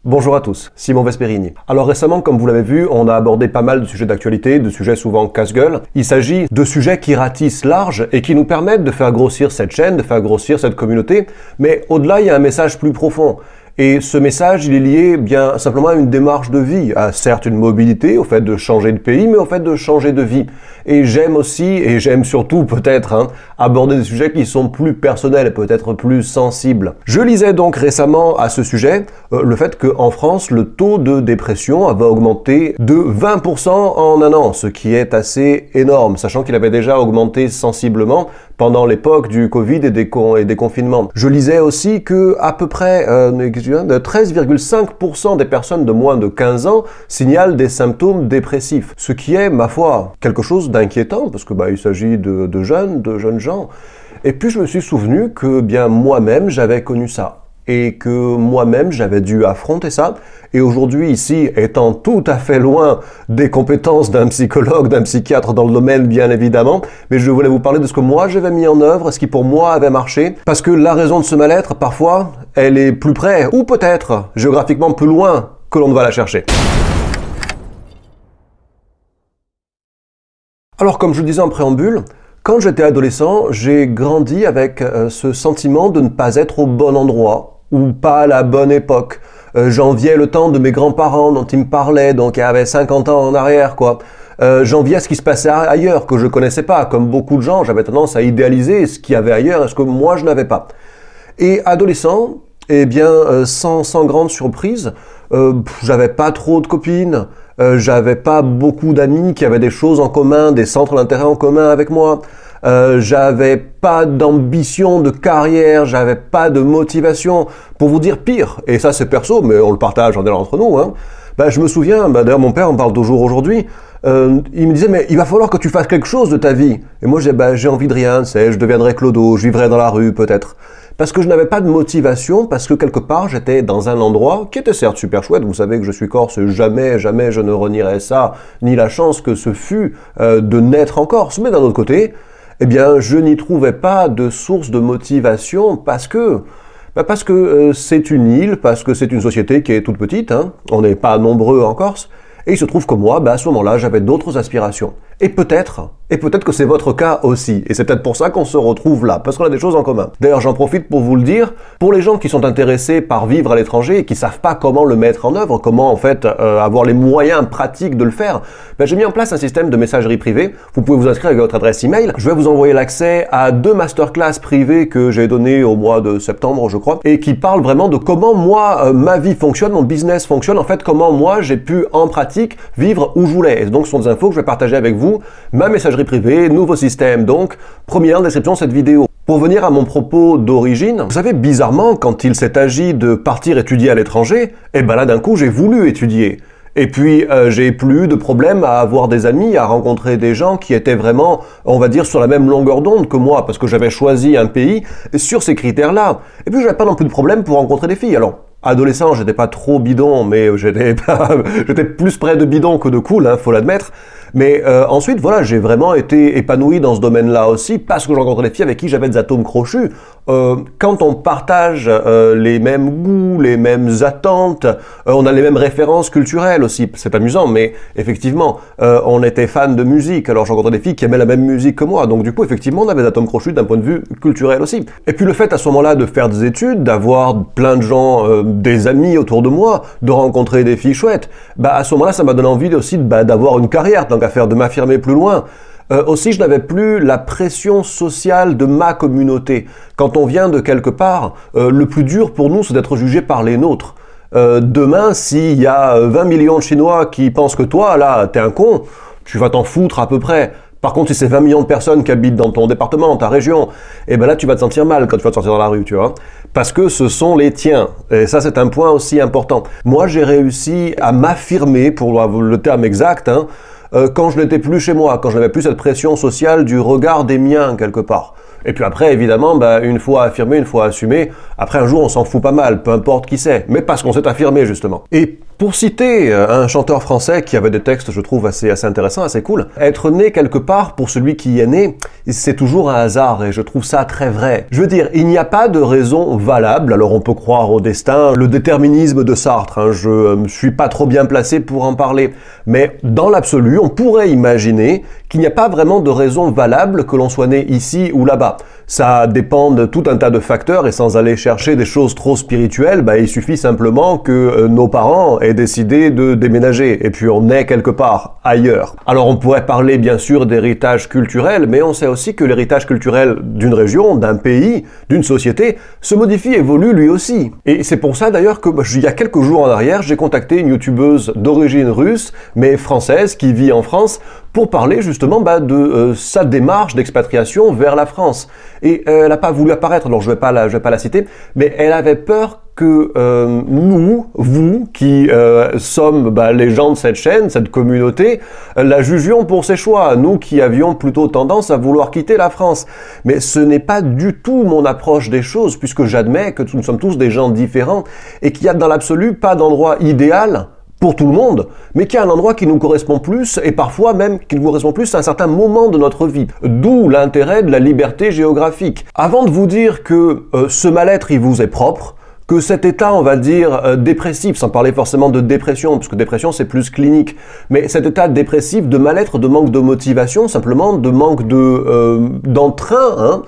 Bonjour à tous, Simon Vesperini. Alors récemment, comme vous l'avez vu, on a abordé pas mal de sujets d'actualité, de sujets souvent casse-gueule. Il s'agit de sujets qui ratissent large et qui nous permettent de faire grossir cette chaîne, de faire grossir cette communauté. Mais au-delà, il y a un message plus profond. Et ce message, il est lié bien simplement à une démarche de vie, à certes une mobilité, au fait de changer de pays, mais au fait de changer de vie. Et j'aime aussi, et j'aime surtout peut-être, aborder des sujets qui sont plus personnels, peut-être plus sensibles. Je lisais donc récemment à ce sujet le fait qu'en France, le taux de dépression avait augmenté de 20% en un an, ce qui est assez énorme, sachant qu'il avait déjà augmenté sensiblement pendant l'époque du Covid et des confinements. Je lisais aussi que à peu près 13,5% des personnes de moins de 15 ans signalent des symptômes dépressifs, ce qui est, ma foi, quelque chose d'inquiétant, parce que il s'agit de jeunes gens. Et puis je me suis souvenu que bien moi-même j'avais connu ça. Et que moi-même j'avais dû affronter ça. Et aujourd'hui ici, étant tout à fait loin des compétences d'un psychologue, d'un psychiatre dans le domaine bien évidemment, mais je voulais vous parler de ce que moi j'avais mis en œuvre, ce qui pour moi avait marché, parce que la raison de ce mal-être, parfois, elle est plus près, ou peut-être géographiquement plus loin que l'on ne va la chercher. Alors comme je le disais en préambule, quand j'étais adolescent, j'ai grandi avec ce sentiment de ne pas être au bon endroit, ou pas à la bonne époque. J'enviais le temps de mes grands-parents dont ils me parlaient, donc il y avait 50 ans en arrière, quoi. J'enviais ce qui se passait ailleurs, que je connaissais pas. Comme beaucoup de gens, j'avais tendance à idéaliser ce qu'il y avait ailleurs et ce que moi je n'avais pas. Et adolescent, eh bien, sans grande surprise, j'avais pas trop de copines, j'avais pas beaucoup d'amis qui avaient des choses en commun, des centres d'intérêt en commun avec moi. J'avais pas d'ambition de carrière, j'avais pas de motivation. Pour vous dire pire, et ça c'est perso, mais on le partage entre nous, je me souviens, d'ailleurs mon père en parle toujours aujourd'hui, il me disait mais il va falloir que tu fasses quelque chose de ta vie. Et moi j'ai envie de rien, je deviendrai clodo, je vivrai dans la rue peut-être. Parce que je n'avais pas de motivation, parce que quelque part j'étais dans un endroit qui était certes super chouette, vous savez que je suis corse, jamais je ne renierai ça, ni la chance que ce fut de naître en Corse. Mais d'un autre côté, eh bien, je n'y trouvais pas de source de motivation parce que c'est une île, parce que c'est une société qui est toute petite, on n'est pas nombreux en Corse, et il se trouve que moi, à ce moment-là, j'avais d'autres aspirations. Et peut-être que c'est votre cas aussi. Et c'est peut-être pour ça qu'on se retrouve là, parce qu'on a des choses en commun. D'ailleurs, j'en profite pour vous le dire, pour les gens qui sont intéressés par vivre à l'étranger et qui savent pas comment le mettre en œuvre, comment en fait avoir les moyens pratiques de le faire, j'ai mis en place un système de messagerie privée. Vous pouvez vous inscrire avec votre adresse email. Je vais vous envoyer l'accès à 2 masterclass privées que j'ai données au mois de septembre, je crois, et qui parlent vraiment de comment moi, ma vie fonctionne, mon business fonctionne, en fait, comment moi j'ai pu en pratique vivre où je voulais. Et donc, ce sont des infos que je vais partager avec vous. Ma messagerie privée, nouveau système donc, premier lien en description de cette vidéo. Pour venir à mon propos d'origine, vous savez, bizarrement, quand il s'est agi de partir étudier à l'étranger, là d'un coup j'ai voulu étudier. Et puis j'ai plus eu de problème à avoir des amis, à rencontrer des gens qui étaient vraiment, on va dire, sur la même longueur d'onde que moi, parce que j'avais choisi un pays sur ces critères-là. Et puis j'avais pas non plus de problème pour rencontrer des filles. Alors, adolescent, j'étais pas trop bidon, mais j'étais plus près de bidon que de cool, faut l'admettre. Mais ensuite, voilà, j'ai vraiment été épanoui dans ce domaine-là aussi, parce que je rencontrais des filles avec qui j'avais des atomes crochus. Quand on partage les mêmes goûts, les mêmes attentes, on a les mêmes références culturelles aussi. C'est amusant, mais effectivement, on était fans de musique, alors je rencontrais des filles qui aimaient la même musique que moi. Donc du coup, effectivement, on avait des atomes crochus d'un point de vue culturel aussi. Et puis le fait à ce moment-là de faire des études, d'avoir plein de gens, des amis autour de moi, de rencontrer des filles chouettes, à ce moment-là, ça m'a donné envie aussi d'avoir une carrière, donc à faire de m'affirmer plus loin. Aussi, je n'avais plus la pression sociale de ma communauté. Quand on vient de quelque part, le plus dur pour nous, c'est d'être jugé par les nôtres. Demain, s'il y a 20 millions de Chinois qui pensent que toi, là, t'es un con, tu vas t'en foutre à peu près. Par contre, si c'est 20 millions de personnes qui habitent dans ton département, ta région, là, tu vas te sentir mal quand tu vas te sortir dans la rue, tu vois. Parce que ce sont les tiens. Et ça, c'est un point aussi important. Moi, j'ai réussi à m'affirmer, pour le terme exact, quand je n'étais plus chez moi, quand je n'avais plus cette pression sociale du regard des miens quelque part. Et puis après, évidemment, une fois affirmé, une fois assumé, après un jour on s'en fout pas mal, peu importe qui c'est, mais parce qu'on s'est affirmé justement. Et Pour citer un chanteur français qui avait des textes, je trouve, assez intéressants, assez cool, être né quelque part, pour celui qui y est né, c'est toujours un hasard, et je trouve ça très vrai. Je veux dire, il n'y a pas de raison valable, alors on peut croire au destin, le déterminisme de Sartre, hein, je ne suis pas trop bien placé pour en parler, mais dans l'absolu, on pourrait imaginer qu'il n'y a pas vraiment de raison valable que l'on soit né ici ou là-bas. Ça dépend de tout un tas de facteurs, et sans aller chercher des choses trop spirituelles, il suffit simplement que nos parents aient décidé de déménager, et puis on est quelque part ailleurs. Alors on pourrait parler bien sûr d'héritage culturel, mais on sait aussi que l'héritage culturel d'une région, d'un pays, d'une société, se modifie, évolue lui aussi. Et c'est pour ça d'ailleurs que, il y a quelques jours en arrière, j'ai contacté une youtubeuse d'origine russe, mais française, qui vit en France, pour parler justement de sa démarche d'expatriation vers la France. Et elle n'a pas voulu apparaître, alors je vais pas la citer, mais elle avait peur que nous, vous, qui sommes les gens de cette chaîne, cette communauté, la jugions pour ses choix, nous qui avions plutôt tendance à vouloir quitter la France. Mais ce n'est pas du tout mon approche des choses, puisque j'admets que nous sommes tous des gens différents, et qu'il y a dans l'absolu pas d'endroit idéal pour tout le monde, mais qu'il y a un endroit qui nous correspond plus, et parfois même qui nous correspond plus à un certain moment de notre vie. D'où l'intérêt de la liberté géographique. Avant de vous dire que ce mal-être, il vous est propre, que cet état, on va dire, dépressif, sans parler forcément de dépression, parce que dépression c'est plus clinique, mais cet état dépressif, de mal-être, de manque de motivation, simplement de manque d'entrain,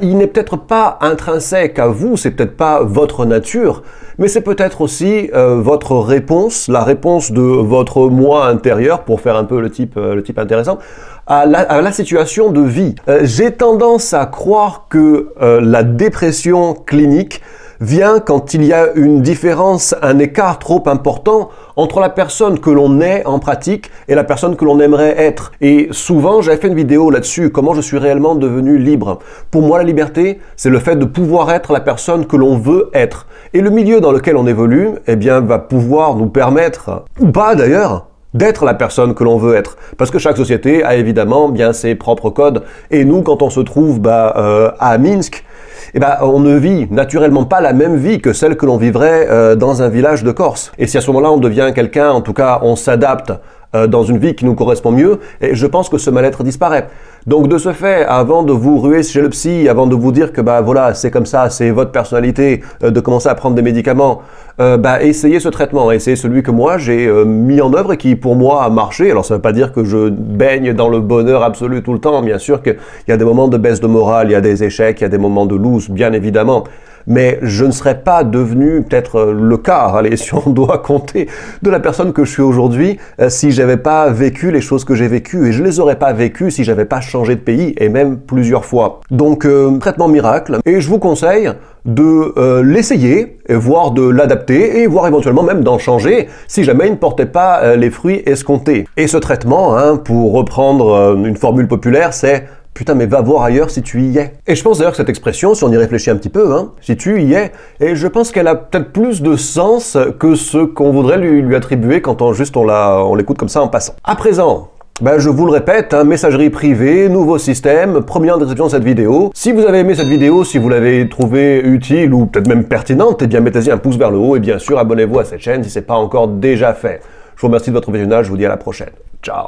il n'est peut-être pas intrinsèque à vous, c'est peut-être pas votre nature, mais c'est peut-être aussi votre réponse, la réponse de votre moi intérieur, pour faire un peu le type intéressant, à la situation de vie. J'ai tendance à croire que la dépression clinique vient quand il y a une différence, un écart trop important entre la personne que l'on est en pratique et la personne que l'on aimerait être. Et souvent, j'avais fait une vidéo là-dessus, comment je suis réellement devenu libre. Pour moi, la liberté, c'est le fait de pouvoir être la personne que l'on veut être. Et le milieu dans lequel on évolue, va pouvoir nous permettre, ou pas d'ailleurs, d'être la personne que l'on veut être. Parce que chaque société a évidemment ses propres codes. Et nous, quand on se trouve à Minsk, on ne vit naturellement pas la même vie que celle que l'on vivrait dans un village de Corse. Et si à ce moment-là on devient quelqu'un, en tout cas on s'adapte dans une vie qui nous correspond mieux, et je pense que ce mal-être disparaît. Donc de ce fait, avant de vous ruer chez le psy, avant de vous dire que voilà, c'est comme ça, c'est votre personnalité, de commencer à prendre des médicaments, essayez ce traitement, essayez celui que moi j'ai mis en œuvre et qui pour moi a marché. Alors ça ne veut pas dire que je baigne dans le bonheur absolu tout le temps, bien sûr qu'il y a des moments de baisse de morale, il y a des échecs, il y a des moments de loose, bien évidemment. Mais je ne serais pas devenu, peut-être le quart, allez, si on doit compter, de la personne que je suis aujourd'hui, si j'avais pas vécu les choses que j'ai vécues, et je les aurais pas vécues si j'avais pas changé de pays, et même plusieurs fois. Donc, traitement miracle, et je vous conseille de l'essayer, voire de l'adapter, et voire éventuellement même d'en changer, si jamais il ne portait pas les fruits escomptés. Et ce traitement, pour reprendre une formule populaire, c'est putain, mais va voir ailleurs si tu y es. Et je pense d'ailleurs que cette expression, si on y réfléchit un petit peu, si tu y es, et je pense qu'elle a peut-être plus de sens que ce qu'on voudrait lui attribuer quand on l'écoute comme ça en passant. À présent, je vous le répète, messagerie privée, nouveau système, premier lien en description de cette vidéo. Si vous avez aimé cette vidéo, si vous l'avez trouvée utile ou peut-être même pertinente, mettez-y un pouce vers le haut et bien sûr abonnez-vous à cette chaîne si ce n'est pas encore déjà fait. Je vous remercie de votre visionnage, je vous dis à la prochaine. Ciao.